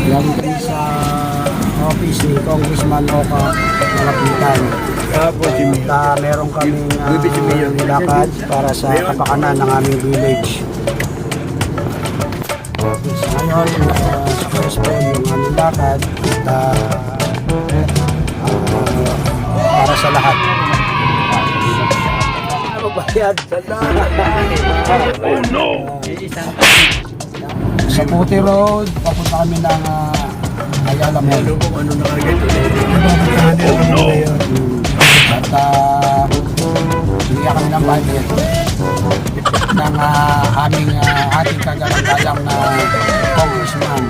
Galing kami sa office ni Congressman Oka Malapitan. Meron kaming nilakad para sa kapakanan ng aming village. So, ngayon, sa correspond yung aming lakad para sa lahat. Oh no! Sa Puti Road, papunta kami ng Ayala Mall. Oh no! At bigyan kami ng budget ng ating kagalang-galang na congressman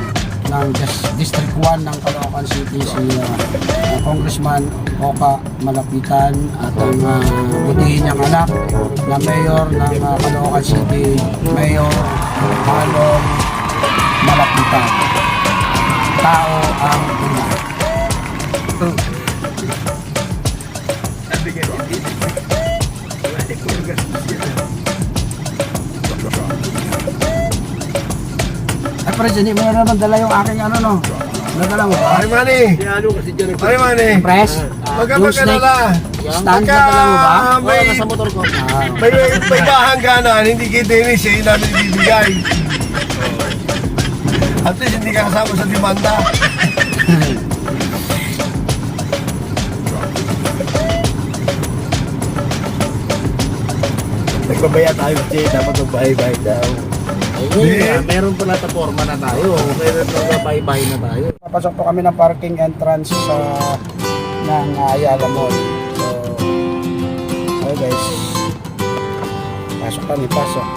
ng District 1 ng Caloocan City, si Congressman Oka Malapitan, at ang butihin niyang anak na mayor ng Caloocan City, Mayor Malong Malapitan. Tao ang una. Ay, President, hindi mo na naman dala yung aking ano, no? Nadala mo ba? Ay, Manny! Ay, Manny! Press? Huwag ka magkalala. Stand na dala mo ba? May bahangganan, hindi kay Dennis, eh, namin ibibigay. At least hindi ka kasama sa demanda. Nagbabaya tayo kasi dapat magbahay-bahay daw. Meron pala ta forma na tayo. Meron na magbahay-bahay na tayo. Papasok po kami ng parking entrance ng Ayala Mall. So, okay guys. Pasok kami, pasok.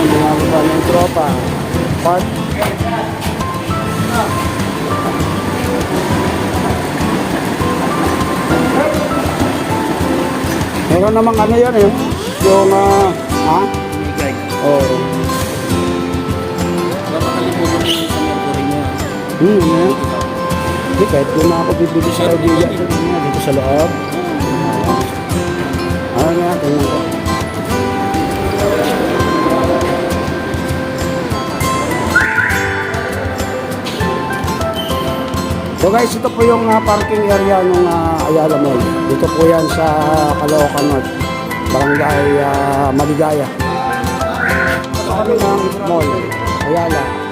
Bumababa ng tropa. Park. Meron namang ano yan eh. Yung ha? Oo. Nakakalimutan mo sa mercury niya. Yan. Hindi, kahit doon na ako bibili sa kaibigan. Dito sa loob. Ano nga, tingnan ko. So guys, ito po yung parking area ng Ayala Mall. Dito po yan sa Caloocan North, Barangay Maligaya. Ito kami ng mall, Ayala.